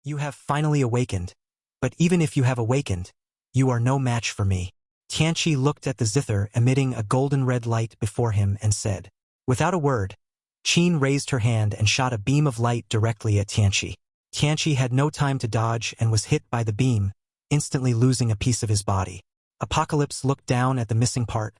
You have finally awakened. But even if you have awakened, you are no match for me. Tianqi looked at the zither emitting a golden red light before him and said. Without a word, Qin raised her hand and shot a beam of light directly at Tianqi. Tianqi had no time to dodge and was hit by the beam, instantly losing a piece of his body. Apocalypse looked down at the missing part,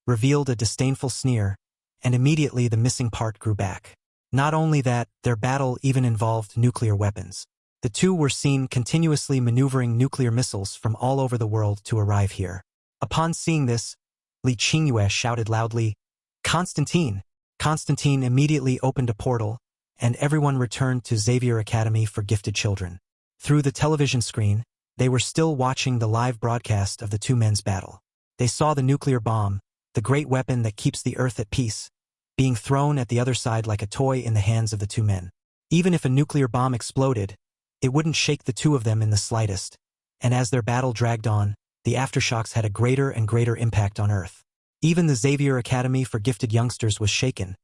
revealed a disdainful sneer, and immediately the missing part grew back. Not only that, their battle even involved nuclear weapons. The two were seen continuously maneuvering nuclear missiles from all over the world to arrive here. Upon seeing this, Li Qingyue shouted loudly, "Constantine!" Constantine immediately opened a portal, and everyone returned to Xavier Academy for Gifted Children. Through the television screen, they were still watching the live broadcast of the two men's battle. They saw the nuclear bomb, the great weapon that keeps the Earth at peace, being thrown at the other side like a toy in the hands of the two men. Even if a nuclear bomb exploded, it wouldn't shake the two of them in the slightest, and as their battle dragged on, the aftershocks had a greater and greater impact on Earth. Even the Xavier Academy for Gifted Youngsters was shaken,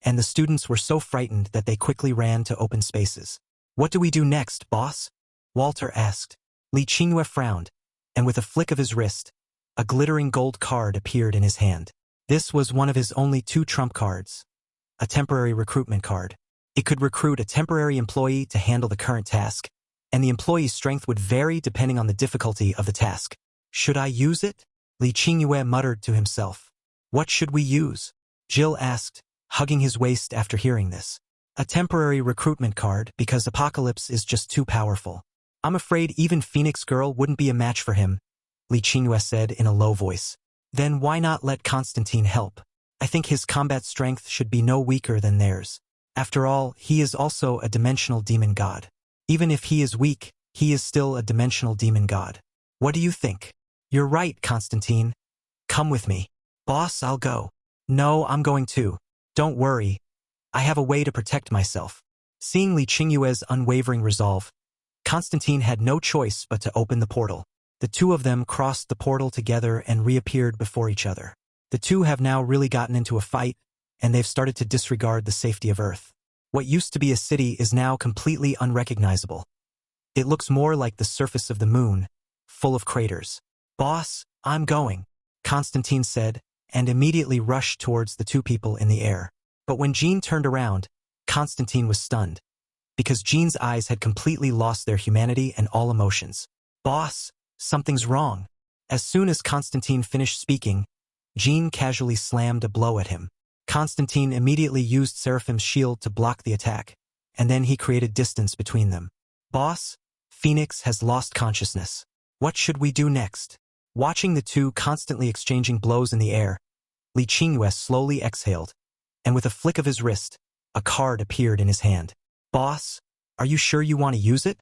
and the students were so frightened that they quickly ran to open spaces. "What do we do next, boss?" Walter asked. Li Qingyue frowned, and with a flick of his wrist, a glittering gold card appeared in his hand. This was one of his only two trump cards, a temporary recruitment card. It could recruit a temporary employee to handle the current task, and the employee's strength would vary depending on the difficulty of the task. "Should I use it?" Li Qingyue muttered to himself. "What should we use?" Jill asked, hugging his waist after hearing this. "A temporary recruitment card because Apocalypse is just too powerful. I'm afraid even Phoenix Girl wouldn't be a match for him," Li Qingyue said in a low voice. "Then why not let Constantine help? I think his combat strength should be no weaker than theirs. After all, he is also a dimensional demon god. Even if he is weak, he is still a dimensional demon god. What do you think?" "You're right, Constantine. Come with me." "Boss, I'll go." "No, I'm going too. Don't worry. I have a way to protect myself." Seeing Li Qingyue's unwavering resolve, Constantine had no choice but to open the portal. The two of them crossed the portal together and reappeared before each other. The two have now really gotten into a fight, and they've started to disregard the safety of Earth. What used to be a city is now completely unrecognizable. It looks more like the surface of the moon, full of craters. "Boss, I'm going," Constantine said, and immediately rushed towards the two people in the air. But when Jean turned around, Constantine was stunned, because Jean's eyes had completely lost their humanity and all emotions. "Boss, something's wrong." As soon as Constantine finished speaking, Jean casually slammed a blow at him. Constantine immediately used Seraphim's shield to block the attack, and then he created distance between them. "Boss, Phoenix has lost consciousness. What should we do next?" Watching the two constantly exchanging blows in the air, Li Qingyue slowly exhaled, and with a flick of his wrist, a card appeared in his hand. "Boss, are you sure you want to use it?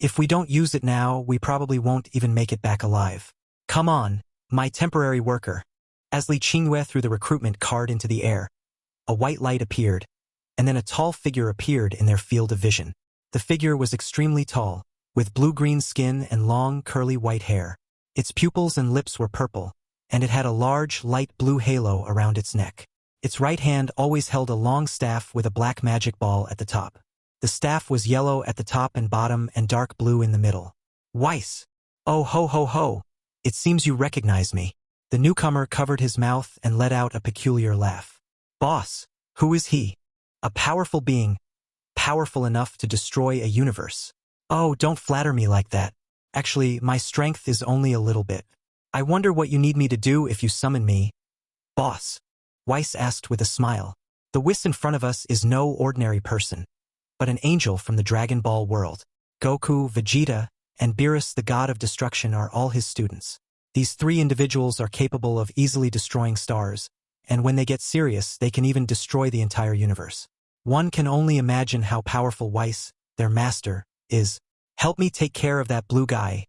If we don't use it now, we probably won't even make it back alive. Come on, my temporary worker." As Li Qingyue threw the recruitment card into the air, a white light appeared, and then a tall figure appeared in their field of vision. The figure was extremely tall, with blue-green skin and long, curly white hair. Its pupils and lips were purple, and it had a large, light blue halo around its neck. Its right hand always held a long staff with a black magic ball at the top. The staff was yellow at the top and bottom and dark blue in the middle. "Weiss! Oh ho ho ho! It seems you recognize me." The newcomer covered his mouth and let out a peculiar laugh. "Boss, who is he?" "A powerful being, powerful enough to destroy a universe." "Oh, don't flatter me like that. Actually, my strength is only a little bit. I wonder what you need me to do if you summon me." "Boss," Weiss asked with a smile, "the Whis in front of us is no ordinary person, but an angel from the Dragon Ball world. Goku, Vegeta, and Beerus, the god of destruction, are all his students. These three individuals are capable of easily destroying stars, and when they get serious, they can even destroy the entire universe. One can only imagine how powerful Weiss, their master, is. Help me take care of that blue guy,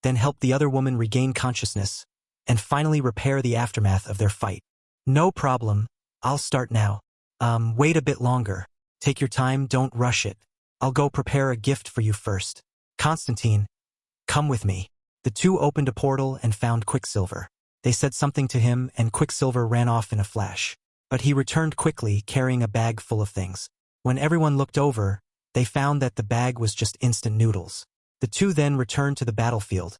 then help the other woman regain consciousness, and finally repair the aftermath of their fight." "No problem. I'll start now." Wait a bit longer. Take your time, don't rush it. I'll go prepare a gift for you first. Constantine, come with me." The two opened a portal and found Quicksilver. They said something to him, and Quicksilver ran off in a flash. But he returned quickly, carrying a bag full of things. When everyone looked over, they found that the bag was just instant noodles. The two then returned to the battlefield,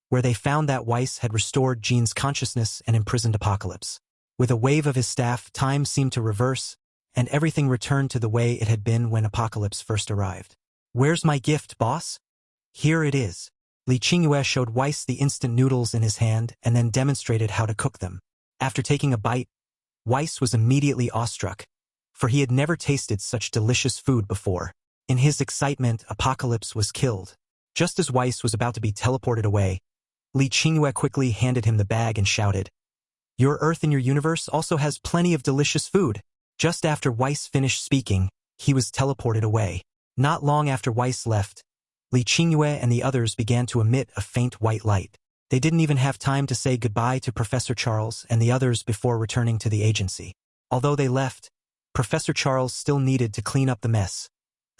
where they found that Weiss had restored Jean's consciousness and imprisoned Apocalypse. With a wave of his staff, time seemed to reverse, and everything returned to the way it had been when Apocalypse first arrived. "Where's my gift, boss?" "Here it is." Li Qingyue showed Weiss the instant noodles in his hand and then demonstrated how to cook them. After taking a bite, Weiss was immediately awestruck, for he had never tasted such delicious food before. In his excitement, Apocalypse was killed. Just as Weiss was about to be teleported away, Li Qingyue quickly handed him the bag and shouted, "Your Earth in your universe also has plenty of delicious food." Just after Weiss finished speaking, he was teleported away. Not long after Weiss left, Li Qingyue and the others began to emit a faint white light. They didn't even have time to say goodbye to Professor Charles and the others before returning to the agency. Although they left, Professor Charles still needed to clean up the mess,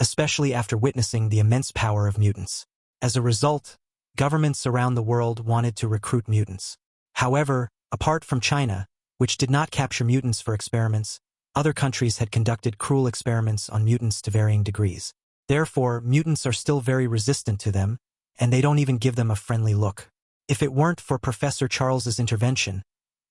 especially after witnessing the immense power of mutants. As a result, governments around the world wanted to recruit mutants. However, apart from China, which did not capture mutants for experiments, other countries had conducted cruel experiments on mutants to varying degrees. Therefore, mutants are still very resistant to them, and they don't even give them a friendly look. If it weren't for Professor Charles's intervention,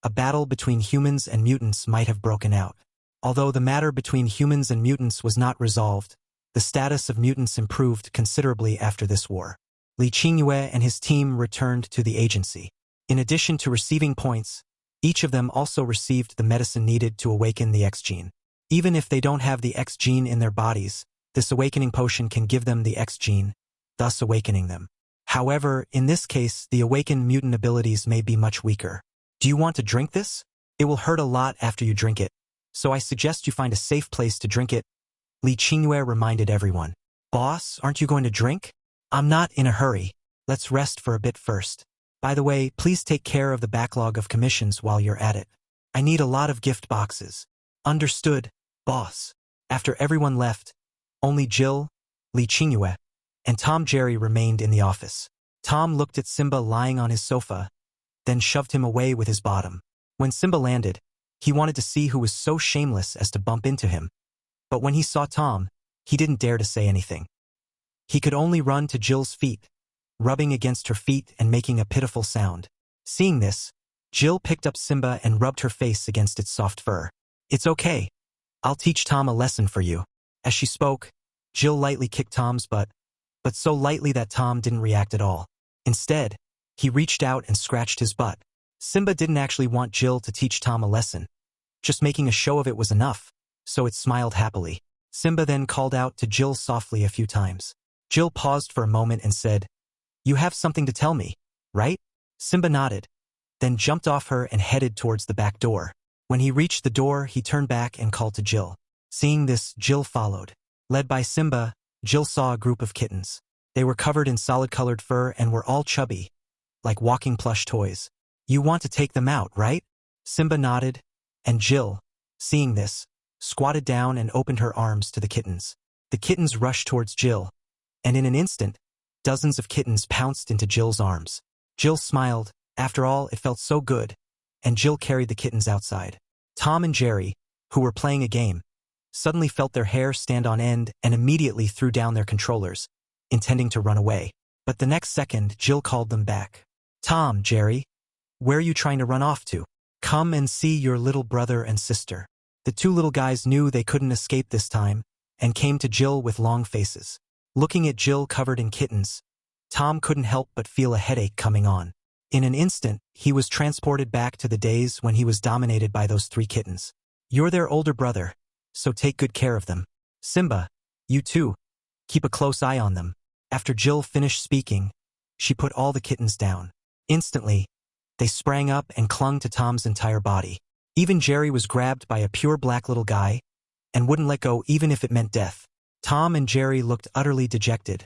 a battle between humans and mutants might have broken out. Although the matter between humans and mutants was not resolved, the status of mutants improved considerably after this war. Li Qingyue and his team returned to the agency. In addition to receiving points, each of them also received the medicine needed to awaken the X gene. Even if they don't have the X gene in their bodies, this awakening potion can give them the X gene, thus awakening them. However, in this case, the awakened mutant abilities may be much weaker. Do you want to drink this? It will hurt a lot after you drink it, so I suggest you find a safe place to drink it. Li Qingyue reminded everyone. Boss, aren't you going to drink? I'm not in a hurry. Let's rest for a bit first. By the way, please take care of the backlog of commissions while you're at it. I need a lot of gift boxes. Understood, boss. After everyone left, only Jill, Li Qingyue, and Tom Jerry remained in the office. Tom looked at Simba lying on his sofa, then shoved him away with his bottom. When Simba landed, he wanted to see who was so shameless as to bump into him. But when he saw Tom, he didn't dare to say anything. He could only run to Jill's feet, rubbing against her feet and making a pitiful sound. Seeing this, Jill picked up Simba and rubbed her face against its soft fur. It's okay. I'll teach Tom a lesson for you. As she spoke, Jill lightly kicked Tom's butt, but so lightly that Tom didn't react at all. Instead, he reached out and scratched his butt. Simba didn't actually want Jill to teach Tom a lesson. Just making a show of it was enough, so it smiled happily. Simba then called out to Jill softly a few times. Jill paused for a moment and said, "You have something to tell me, right?" Simba nodded, then jumped off her and headed towards the back door. When he reached the door, he turned back and called to Jill. Seeing this, Jill followed. Led by Simba, Jill saw a group of kittens. They were covered in solid-colored fur and were all chubby, like walking plush toys. You want to take them out, right? Simba nodded, and Jill, seeing this, squatted down and opened her arms to the kittens. The kittens rushed towards Jill, and in an instant, dozens of kittens pounced into Jill's arms. Jill smiled. After all, it felt so good, and Jill carried the kittens outside. Tom and Jerry, who were playing a game, suddenly felt their hair stand on end and immediately threw down their controllers, intending to run away. But the next second, Jill called them back. Tom, Jerry, where are you trying to run off to? Come and see your little brother and sister. The two little guys knew they couldn't escape this time, and came to Jill with long faces. Looking at Jill covered in kittens, Tom couldn't help but feel a headache coming on. In an instant, he was transported back to the days when he was dominated by those 3 kittens. You're their older brother, so take good care of them. Simba, you too. Keep a close eye on them. After Jill finished speaking, she put all the kittens down. Instantly, they sprang up and clung to Tom's entire body. Even Jerry was grabbed by a pure black little guy and wouldn't let go even if it meant death. Tom and Jerry looked utterly dejected,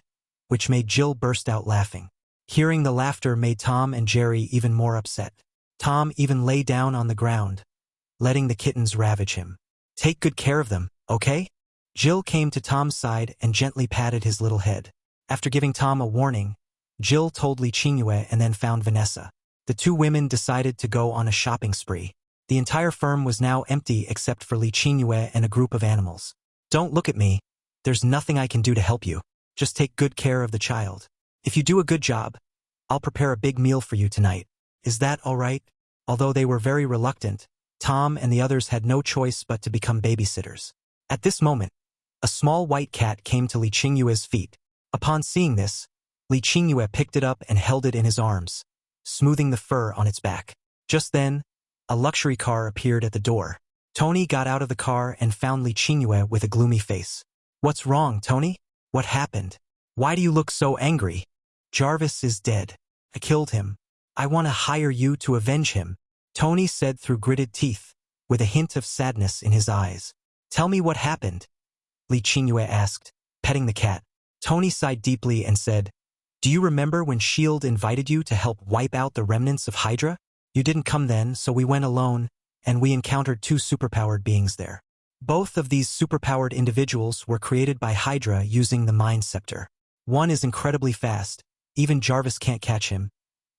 which made Jill burst out laughing. Hearing the laughter made Tom and Jerry even more upset. Tom even lay down on the ground, letting the kittens ravage him. Take good care of them, okay? Jill came to Tom's side and gently patted his little head. After giving Tom a warning, Jill told Li Qingyue and then found Vanessa. The 2 women decided to go on a shopping spree. The entire firm was now empty except for Li Qingyue and a group of animals. Don't look at me. There's nothing I can do to help you. Just take good care of the child. If you do a good job, I'll prepare a big meal for you tonight. Is that all right? Although they were very reluctant, Tom and the others had no choice but to become babysitters. At this moment, a small white cat came to Li Qingyue's feet. Upon seeing this, Li Qingyue picked it up and held it in his arms, smoothing the fur on its back. Just then, a luxury car appeared at the door. Tony got out of the car and found Li Qingyue with a gloomy face. What's wrong, Tony? What happened? Why do you look so angry? Jarvis is dead. I killed him. I want to hire you to avenge him, Tony said through gritted teeth, with a hint of sadness in his eyes. Tell me what happened, Li Qingyue asked, petting the cat. Tony sighed deeply and said, Do you remember when S.H.I.E.L.D. invited you to help wipe out the remnants of Hydra? You didn't come then, so we went alone, and we encountered two superpowered beings there. Both of these superpowered individuals were created by Hydra using the Mind Scepter. One is incredibly fast, even Jarvis can't catch him,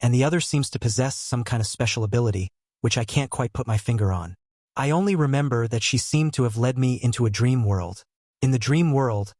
and the other seems to possess some kind of special ability, which I can't quite put my finger on. I only remember that she seemed to have led me into a dream world. In the dream world,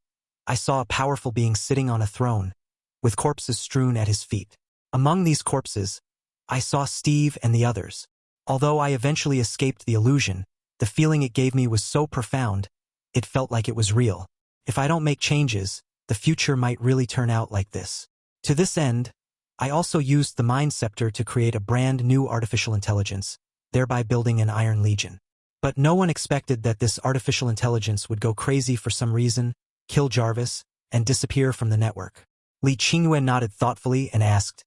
I saw a powerful being sitting on a throne, with corpses strewn at his feet. Among these corpses, I saw Steve and the others. Although I eventually escaped the illusion, the feeling it gave me was so profound, it felt like it was real. If I don't make changes, the future might really turn out like this. To this end, I also used the Mind Scepter to create a brand new artificial intelligence, thereby building an Iron Legion. But no one expected that this artificial intelligence would go crazy for some reason, kill Jarvis, and disappear from the network. Li Qingyue nodded thoughtfully and asked,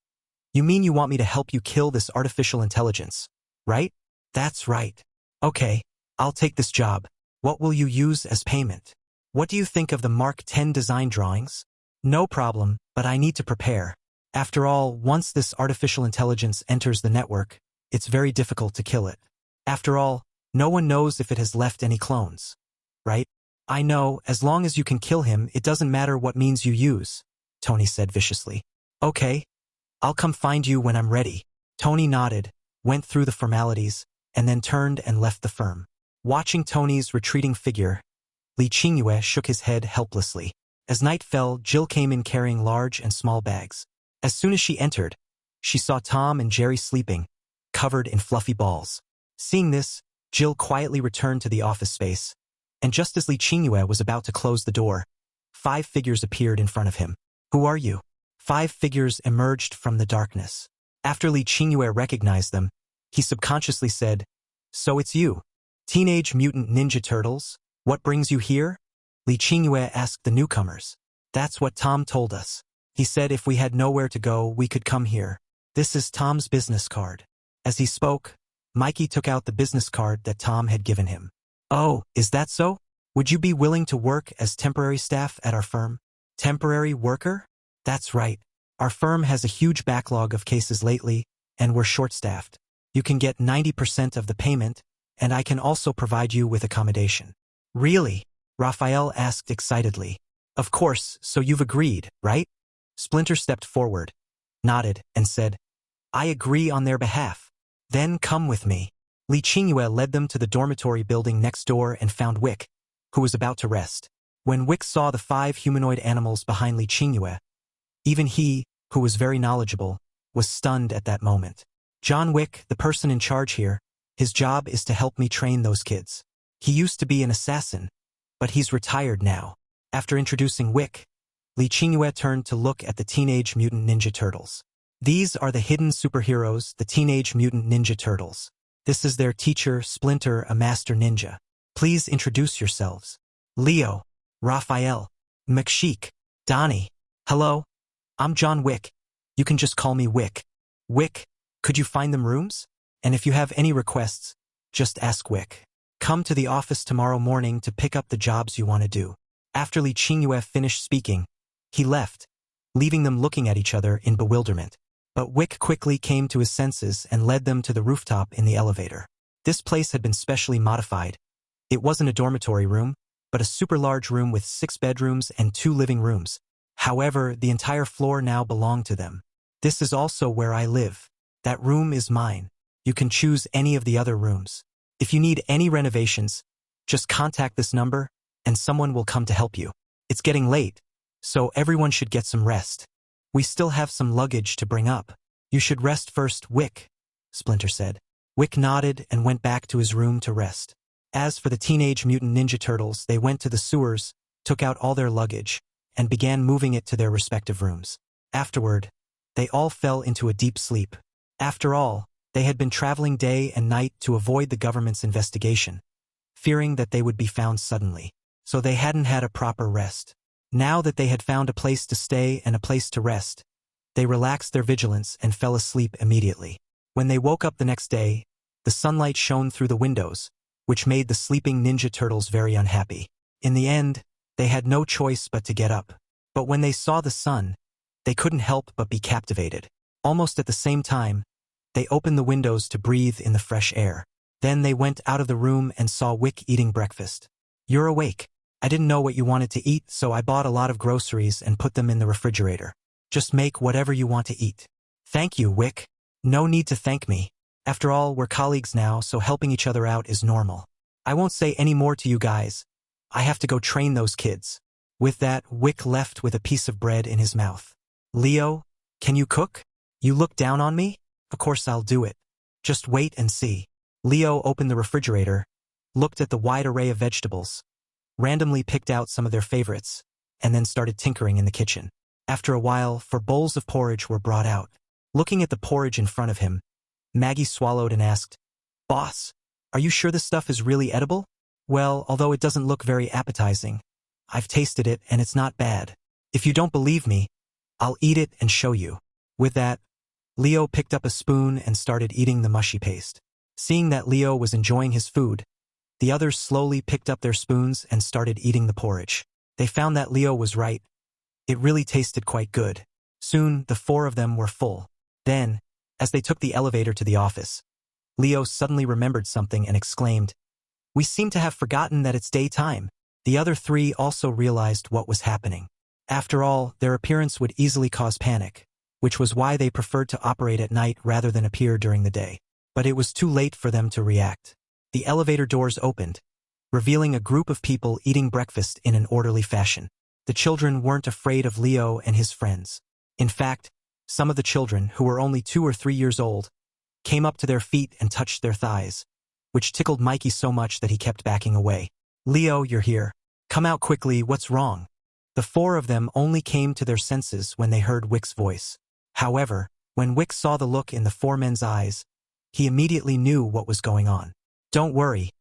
You mean you want me to help you kill this artificial intelligence, right? That's right. Okay, I'll take this job. What will you use as payment? What do you think of the Mark 10 design drawings? No problem, but I need to prepare. After all, once this artificial intelligence enters the network, it's very difficult to kill it. After all, no one knows if it has left any clones. Right? I know, as long as you can kill him, it doesn't matter what means you use, Tony said viciously. Okay, I'll come find you when I'm ready. Tony nodded, went through the formalities, and then turned and left the firm. Watching Tony's retreating figure, Li Qingyue shook his head helplessly. As night fell, Jill came in carrying large and small bags. As soon as she entered, she saw Tom and Jerry sleeping, covered in fluffy balls. Seeing this, Jill quietly returned to the office space, and just as Li Qingyue was about to close the door, 5 figures appeared in front of him. Who are you? 5 figures emerged from the darkness. After Li Qingyue recognized them, he subconsciously said, So it's you. Teenage Mutant Ninja Turtles, what brings you here? Li Qingyue asked the newcomers. That's what Tom told us. He said if we had nowhere to go, we could come here. This is Tom's business card. As he spoke, Mikey took out the business card that Tom had given him. Oh, is that so? Would you be willing to work as temporary staff at our firm? Temporary worker? That's right. Our firm has a huge backlog of cases lately, and we're short-staffed. You can get 90% of the payment, and I can also provide you with accommodation. Really? Raphael asked excitedly. Of course, so you've agreed, right? Splinter stepped forward, nodded, and said, I agree on their behalf. Then come with me. Li Qingyue led them to the dormitory building next door and found Wick, who was about to rest. When Wick saw the 5 humanoid animals behind Li Qingyue, even he, who was very knowledgeable, was stunned at that moment. John Wick, the person in charge here, his job is to help me train those kids. He used to be an assassin, but he's retired now. After introducing Wick, Li Qingyue turned to look at the Teenage Mutant Ninja Turtles. These are the hidden superheroes, the Teenage Mutant Ninja Turtles. This is their teacher, Splinter, a master ninja. Please introduce yourselves. Leo, Raphael, McSheik, Donnie. Hello, I'm John Wick. You can just call me Wick. Wick, could you find them rooms? And if you have any requests, just ask Wick. Come to the office tomorrow morning to pick up the jobs you want to do. After Li Qingyue finished speaking, he left, leaving them looking at each other in bewilderment. But Wick quickly came to his senses and led them to the rooftop in the elevator. This place had been specially modified. It wasn't a dormitory room, but a super large room with 6 bedrooms and 2 living rooms. However, the entire floor now belonged to them. This is also where I live. That room is mine. You can choose any of the other rooms. If you need any renovations, just contact this number, and someone will come to help you. It's getting late, so everyone should get some rest. We still have some luggage to bring up. You should rest first, Wick, Splinter said. Wick nodded and went back to his room to rest. As for the Teenage Mutant Ninja Turtles, they went to the sewers, took out all their luggage, and began moving it to their respective rooms. Afterward, they all fell into a deep sleep. After all, they had been traveling day and night to avoid the government's investigation, fearing that they would be found suddenly. So they hadn't had a proper rest. Now that they had found a place to stay and a place to rest, they relaxed their vigilance and fell asleep immediately. When they woke up the next day, the sunlight shone through the windows, which made the sleeping Ninja Turtles very unhappy. In the end, they had no choice but to get up. But when they saw the sun, they couldn't help but be captivated. Almost at the same time, they opened the windows to breathe in the fresh air. Then they went out of the room and saw Wick eating breakfast. You're awake. I didn't know what you wanted to eat, so I bought a lot of groceries and put them in the refrigerator. Just make whatever you want to eat. Thank you, Wick. No need to thank me. After all, we're colleagues now, so helping each other out is normal. I won't say any more to you guys. I have to go train those kids. With that, Wick left with a piece of bread in his mouth. Leo, can you cook? You look down on me? Of course I'll do it. Just wait and see. Leo opened the refrigerator, looked at the wide array of vegetables, randomly picked out some of their favorites, and then started tinkering in the kitchen. After a while, 4 bowls of porridge were brought out. Looking at the porridge in front of him, Maggie swallowed and asked, Boss, are you sure this stuff is really edible? Well, although it doesn't look very appetizing, I've tasted it and it's not bad. If you don't believe me, I'll eat it and show you. With that, Leo picked up a spoon and started eating the mushy paste. Seeing that Leo was enjoying his food, the others slowly picked up their spoons and started eating the porridge. They found that Leo was right. It really tasted quite good. Soon, the 4 of them were full. Then, as they took the elevator to the office, Leo suddenly remembered something and exclaimed, We seem to have forgotten that it's daytime. The other 3 also realized what was happening. After all, their appearance would easily cause panic, which was why they preferred to operate at night rather than appear during the day. But it was too late for them to react. The elevator doors opened, revealing a group of people eating breakfast in an orderly fashion. The children weren't afraid of Leo and his friends. In fact, some of the children, who were only 2 or 3 years old, came up to their feet and touched their thighs, which tickled Mikey so much that he kept backing away. Leo, you're here. Come out quickly, what's wrong? The 4 of them only came to their senses when they heard Wick's voice. However, when Wick saw the look in the 4 men's eyes, he immediately knew what was going on. Don't worry.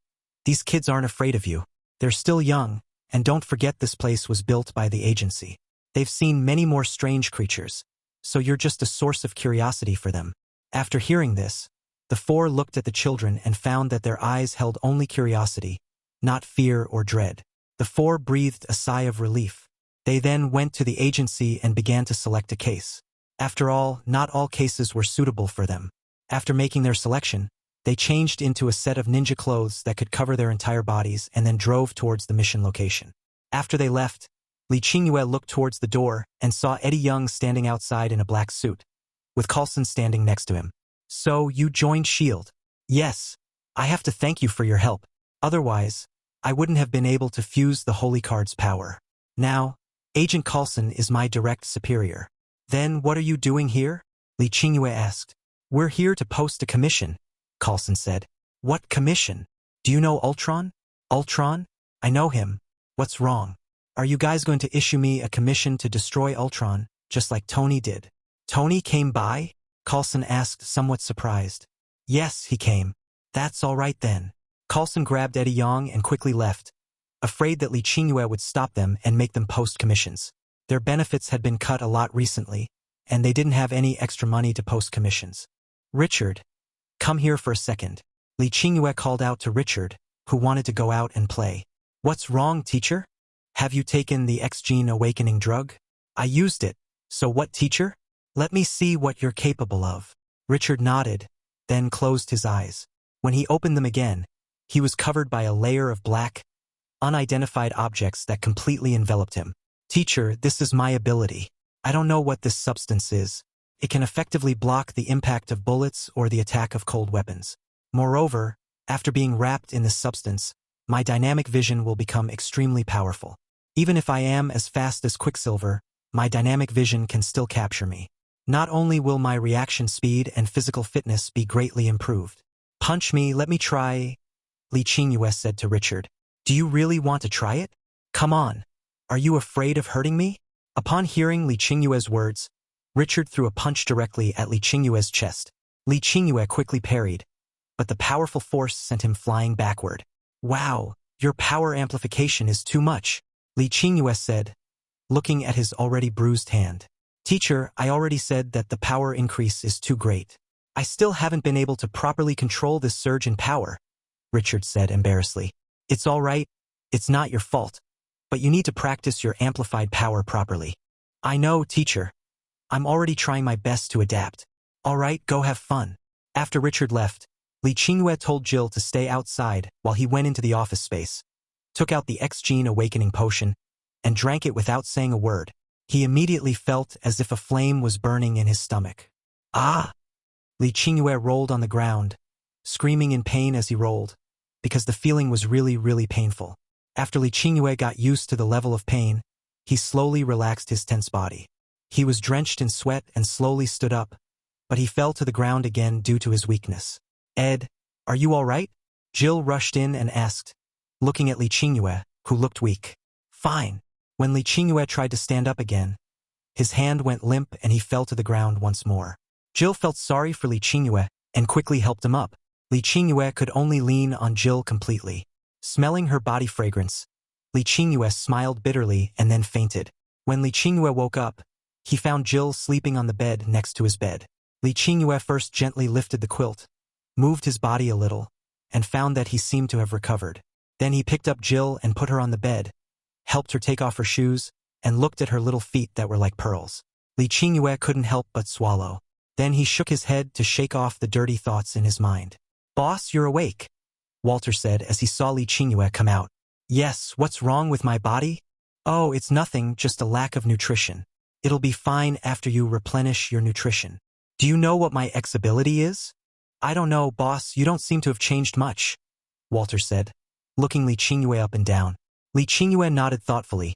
These kids aren't afraid of you. They're still young, and don't forget this place was built by the agency. They've seen many more strange creatures, so you're just a source of curiosity for them. After hearing this, the 4 looked at the children and found that their eyes held only curiosity, not fear or dread. The 4 breathed a sigh of relief. They then went to the agency and began to select a case. After all, not all cases were suitable for them. After making their selection, they changed into a set of ninja clothes that could cover their entire bodies and then drove towards the mission location. After they left, Lee Qingyue looked towards the door and saw Eddie Young standing outside in a black suit, with Coulson standing next to him. So, you joined S.H.I.E.L.D. Yes. I have to thank you for your help. Otherwise, I wouldn't have been able to fuse the Holy Card's power. Now, Agent Coulson is my direct superior. Then what are you doing here? Lee Qingyue asked. We're here to post a commission, Coulson said. What commission? Do you know Ultron? Ultron? I know him. What's wrong? Are you guys going to issue me a commission to destroy Ultron, just like Tony did? Tony came by? Coulson asked, somewhat surprised. Yes, he came. That's all right then. Coulson grabbed Eddie Young and quickly left, afraid that Lee Qingyue would stop them and make them post commissions. Their benefits had been cut a lot recently, and they didn't have any extra money to post commissions. Richard, come here for a second. Lee Qingyue called out to Richard, who wanted to go out and play. What's wrong, teacher? Have you taken the X-Gene Awakening drug? I used it. So what, teacher? Let me see what you're capable of. Richard nodded, then closed his eyes. When he opened them again, he was covered by a layer of black, unidentified objects that completely enveloped him. Teacher, this is my ability. I don't know what this substance is. It can effectively block the impact of bullets or the attack of cold weapons. Moreover, after being wrapped in this substance, my dynamic vision will become extremely powerful. Even if I am as fast as Quicksilver, my dynamic vision can still capture me. Not only will my reaction speed and physical fitness be greatly improved. Punch me, let me try, Li Qingyue said to Richard. Do you really want to try it? Come on. Are you afraid of hurting me? Upon hearing Li Qingyue's words, Richard threw a punch directly at Li Qingyue's chest. Li Qingyue quickly parried, but the powerful force sent him flying backward. Wow, your power amplification is too much, Li Qingyue said, looking at his already bruised hand. Teacher, I already said that the power increase is too great. I still haven't been able to properly control this surge in power, Richard said embarrassedly. It's all right, it's not your fault, but you need to practice your amplified power properly. I know, teacher. I'm already trying my best to adapt. All right, go have fun. After Richard left, Li Qingyue told Jill to stay outside while he went into the office space, took out the X-Gene Awakening Potion, and drank it without saying a word. He immediately felt as if a flame was burning in his stomach. Ah! Li Qingyue rolled on the ground, screaming in pain as he rolled, because the feeling was really painful. After Li Qingyue got used to the level of pain, he slowly relaxed his tense body. He was drenched in sweat and slowly stood up, but he fell to the ground again due to his weakness. Ed, are you all right? Jill rushed in and asked, looking at Li Qingyue, who looked weak. Fine. When Li Qingyue tried to stand up again, his hand went limp and he fell to the ground once more. Jill felt sorry for Li Qingyue and quickly helped him up. Li Qingyue could only lean on Jill completely. Smelling her body fragrance, Li Qingyue smiled bitterly and then fainted. When Li Qingyue woke up, he found Jill sleeping on the bed next to his bed. Li Qingyue first gently lifted the quilt, moved his body a little, and found that he seemed to have recovered. Then he picked up Jill and put her on the bed, helped her take off her shoes, and looked at her little feet that were like pearls. Li Qingyue couldn't help but swallow. Then he shook his head to shake off the dirty thoughts in his mind. Boss, you're awake, Walter said as he saw Li Qingyue come out. Yes, what's wrong with my body? Oh, it's nothing, just a lack of nutrition. It'll be fine after you replenish your nutrition. Do you know what my X ability is? I don't know, boss, you don't seem to have changed much, Walter said, looking Li Qingyue up and down. Li Qingyue nodded thoughtfully,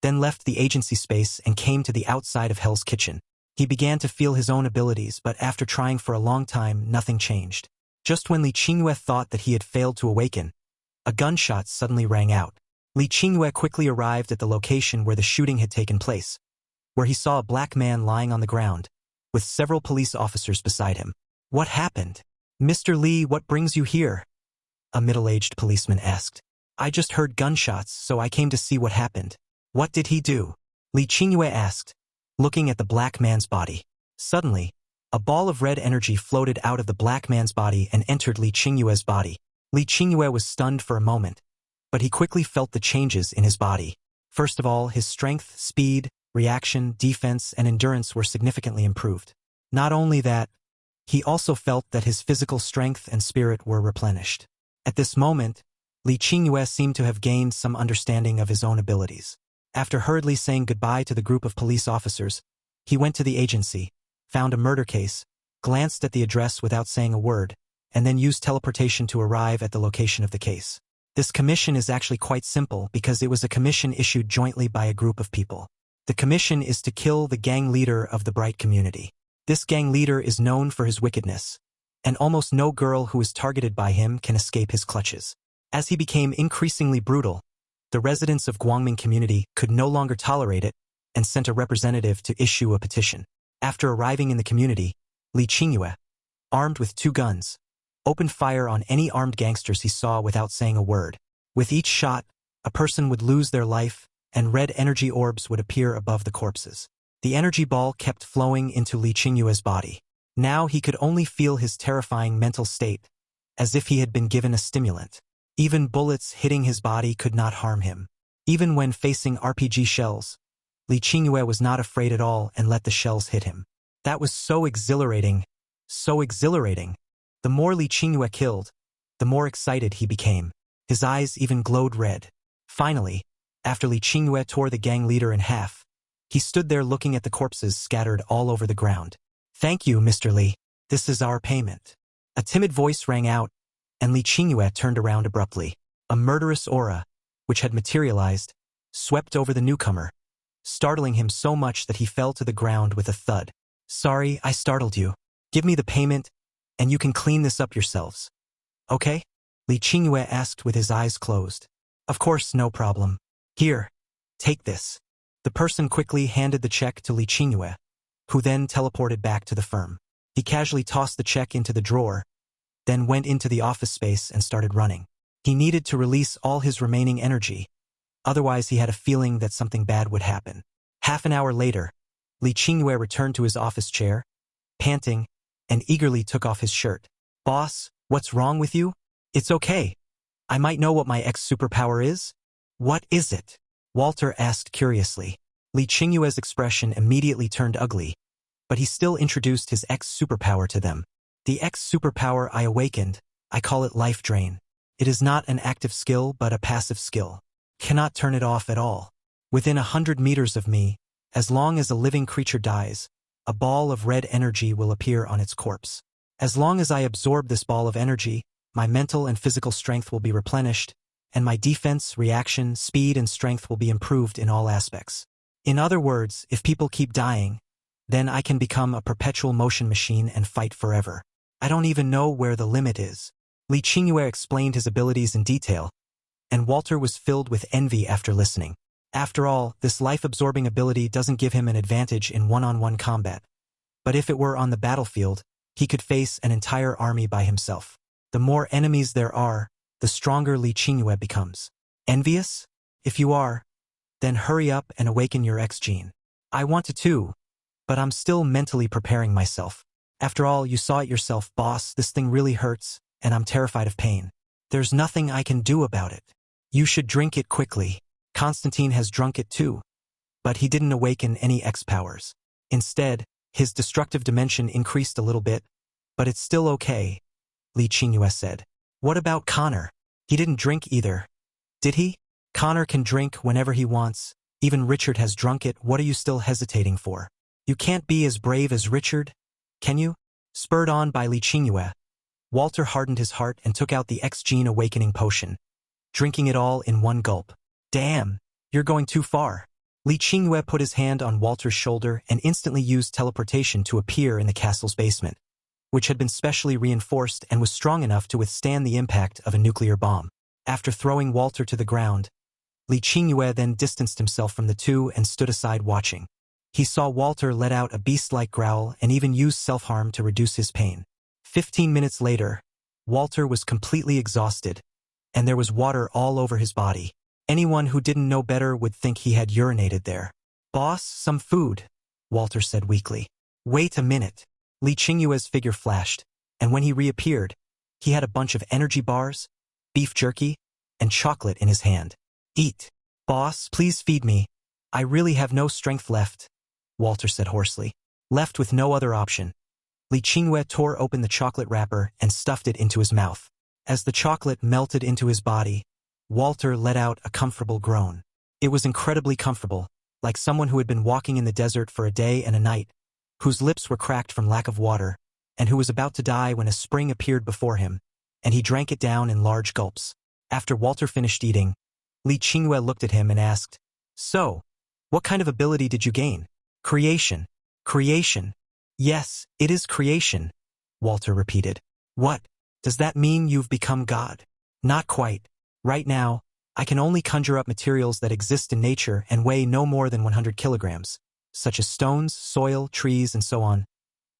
then left the agency space and came to the outside of Hell's Kitchen. He began to feel his own abilities, but after trying for a long time, nothing changed. Just when Li Qingyue thought that he had failed to awaken, a gunshot suddenly rang out. Li Qingyue quickly arrived at the location where the shooting had taken place, where he saw a black man lying on the ground, with several police officers beside him. What happened? Mr. Li, what brings you here? A middle-aged policeman asked. I just heard gunshots, so I came to see what happened. What did he do? Li Qingyue asked, looking at the black man's body. Suddenly, a ball of red energy floated out of the black man's body and entered Li Qingyue's body. Li Qingyue was stunned for a moment, but he quickly felt the changes in his body. First of all, his strength, speed, reaction, defense, and endurance were significantly improved. Not only that, he also felt that his physical strength and spirit were replenished. At this moment, Li Qingyue seemed to have gained some understanding of his own abilities. After hurriedly saying goodbye to the group of police officers, he went to the agency, found a murder case, glanced at the address without saying a word, and then used teleportation to arrive at the location of the case. This commission is actually quite simple because it was a commission issued jointly by a group of people. The commission is to kill the gang leader of the Bright community. This gang leader is known for his wickedness, and almost no girl who is targeted by him can escape his clutches. As he became increasingly brutal, the residents of Guangming community could no longer tolerate it and sent a representative to issue a petition. After arriving in the community, Li Qingyue, armed with 2 guns, opened fire on any armed gangsters he saw without saying a word. With each shot, a person would lose their life, and red energy orbs would appear above the corpses. The energy ball kept flowing into Li Qingyue's body. Now he could only feel his terrifying mental state, as if he had been given a stimulant. Even bullets hitting his body could not harm him. Even when facing RPG shells, Li Qingyue was not afraid at all and let the shells hit him. That was so exhilarating, so exhilarating. The more Li Qingyue killed, the more excited he became. His eyes even glowed red. Finally, after Li Qingyue tore the gang leader in half, he stood there looking at the corpses scattered all over the ground. Thank you, Mr. Li. This is our payment. A timid voice rang out, and Li Qingyue turned around abruptly. A murderous aura, which had materialized, swept over the newcomer, startling him so much that he fell to the ground with a thud. Sorry, I startled you. Give me the payment, and you can clean this up yourselves. Okay? Li Qingyue asked with his eyes closed. Of course, no problem. Here, take this. The person quickly handed the check to Li Qingyue, who then teleported back to the firm. He casually tossed the check into the drawer, then went into the office space and started running. He needed to release all his remaining energy, otherwise he had a feeling that something bad would happen. Half an hour later, Li Qingyue returned to his office chair, panting, and eagerly took off his shirt. Boss, what's wrong with you? It's okay. I might know what my X-superpower is? What is it? Walter asked curiously. Li Qingyue's expression immediately turned ugly, but he still introduced his X-superpower to them. The X-superpower I awakened, I call it Life Drain. It is not an active skill but a passive skill. Cannot turn it off at all. Within 100 meters of me, as long as a living creature dies, a ball of red energy will appear on its corpse. As long as I absorb this ball of energy, my mental and physical strength will be replenished, and my defense, reaction, speed, and strength will be improved in all aspects. In other words, if people keep dying, then I can become a perpetual motion machine and fight forever. I don't even know where the limit is. Li Qingyue explained his abilities in detail, and Walter was filled with envy after listening. After all, this life-absorbing ability doesn't give him an advantage in one-on-one combat. But if it were on the battlefield, he could face an entire army by himself. The more enemies there are, the stronger Li Qingyue becomes. Envious? If you are, then hurry up and awaken your X-gene. I want to too, but I'm still mentally preparing myself. After all, you saw it yourself, boss, this thing really hurts, and I'm terrified of pain. There's nothing I can do about it. You should drink it quickly. Constantine has drunk it too, but he didn't awaken any X-powers. Instead, his destructive dimension increased a little bit, but it's still okay, Li Qingyue said. What about Connor? He didn't drink either, did he? Connor can drink whenever he wants. Even Richard has drunk it. What are you still hesitating for? You can't be as brave as Richard, can you? Spurred on by Li Qingyue, Walter hardened his heart and took out the X-gene awakening potion, drinking it all in one gulp. Damn, you're going too far. Li Qingyue put his hand on Walter's shoulder and instantly used teleportation to appear in the castle's basement, which had been specially reinforced and was strong enough to withstand the impact of a nuclear bomb. After throwing Walter to the ground, Li Qingyue then distanced himself from the two and stood aside watching. He saw Walter let out a beast-like growl and even use self-harm to reduce his pain. 15 minutes later, Walter was completely exhausted, and there was water all over his body. Anyone who didn't know better would think he had urinated there. Boss, some food, Walter said weakly. Wait a minute. Li Qingyue's figure flashed, and when he reappeared, he had a bunch of energy bars, beef jerky, and chocolate in his hand. Eat. Boss, please feed me. I really have no strength left, Walter said hoarsely. Left with no other option, Li Qingyue tore open the chocolate wrapper and stuffed it into his mouth. As the chocolate melted into his body, Walter let out a comfortable groan. It was incredibly comfortable, like someone who had been walking in the desert for a day and a night, whose lips were cracked from lack of water, and who was about to die when a spring appeared before him, and he drank it down in large gulps. After Walter finished eating, Li Qingyue looked at him and asked, So, what kind of ability did you gain? Creation. Creation. Yes, it is creation, Walter repeated. What? Does that mean you've become God? Not quite. Right now, I can only conjure up materials that exist in nature and weigh no more than 100 kilograms, such as stones, soil, trees, and so on,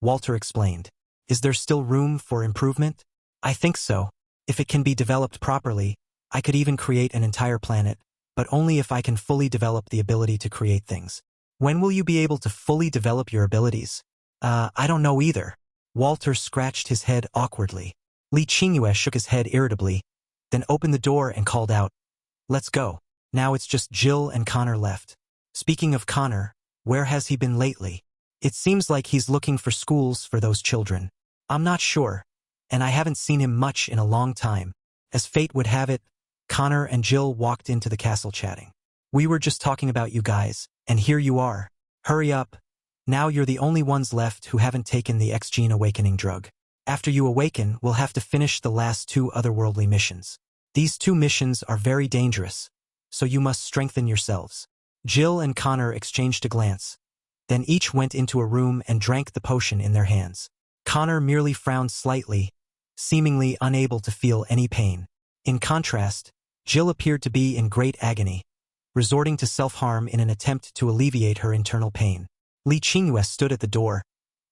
Walter explained. Is there still room for improvement? I think so. If it can be developed properly, I could even create an entire planet, but only if I can fully develop the ability to create things. When will you be able to fully develop your abilities? I don't know either. Walter scratched his head awkwardly. Li Qingyue shook his head irritably, then opened the door and called out, Let's go. Now it's just Jill and Connor left. Speaking of Connor, where has he been lately? It seems like he's looking for schools for those children. I'm not sure, and I haven't seen him much in a long time. As fate would have it, Connor and Jill walked into the castle chatting. We were just talking about you guys, and here you are. Hurry up. Now you're the only ones left who haven't taken the X-gene awakening drug. After you awaken, we'll have to finish the last 2 otherworldly missions. These 2 missions are very dangerous, so you must strengthen yourselves. Jill and Connor exchanged a glance. Then each went into a room and drank the potion in their hands. Connor merely frowned slightly, seemingly unable to feel any pain. In contrast, Jill appeared to be in great agony, resorting to self-harm in an attempt to alleviate her internal pain. Li Qingyue stood at the door,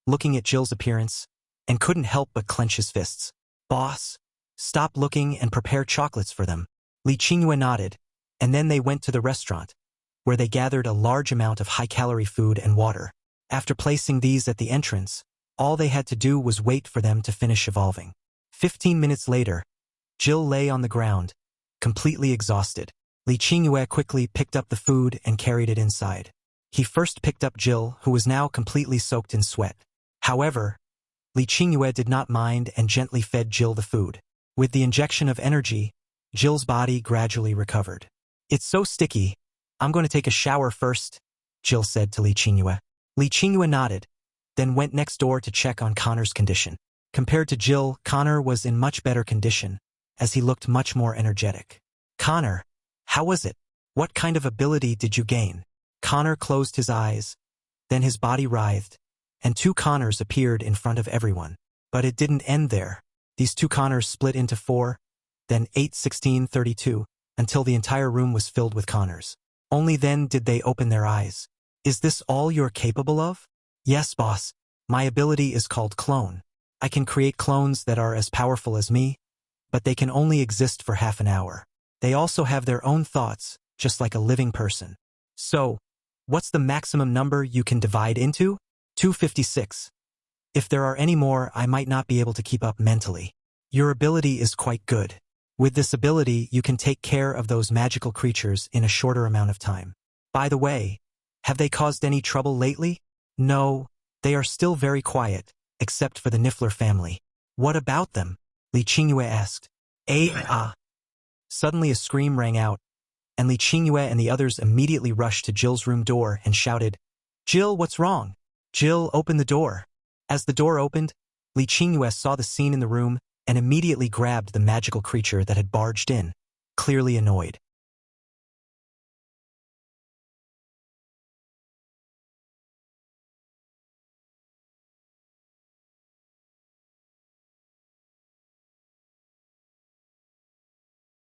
looking at Jill's appearance, and couldn't help but clench his fists. "Boss, stop looking and prepare chocolates for them." Li Qingyue nodded, and then they went to the restaurant, where they gathered a large amount of high-calorie food and water. After placing these at the entrance, all they had to do was wait for them to finish evolving. 15 minutes later, Jill lay on the ground, completely exhausted. Li Qingyue quickly picked up the food and carried it inside. He first picked up Jill, who was now completely soaked in sweat. However, Li Qingyue did not mind and gently fed Jill the food. With the injection of energy, Jill's body gradually recovered. "It's so sticky. I'm going to take a shower first," Jill said to Li Qingyue. Li Qingyue nodded, then went next door to check on Connor's condition. Compared to Jill, Connor was in much better condition, as he looked much more energetic. "Connor, how was it? What kind of ability did you gain?" Connor closed his eyes, then his body writhed, and two Connors appeared in front of everyone. But it didn't end there. These two Connors split into 4, then 8, 16, 32, until the entire room was filled with Connors. Only then did they open their eyes. "Is this all you're capable of?" "Yes, boss. My ability is called clone. I can create clones that are as powerful as me, but they can only exist for half an hour. They also have their own thoughts, just like a living person." "So, what's the maximum number you can divide into?" 256. "If there are any more, I might not be able to keep up mentally." "Your ability is quite good. With this ability, you can take care of those magical creatures in a shorter amount of time. By the way, have they caused any trouble lately?" "No, they are still very quiet, except for the Niffler family." "What about them?" Li Qingyue asked. Suddenly a scream rang out, and Li Qingyue and the others immediately rushed to Jill's room door and shouted, "Jill, what's wrong?" "Jill, open the door." As the door opened, Li Qingyue saw the scene in the room and immediately grabbed the magical creature that had barged in, clearly annoyed.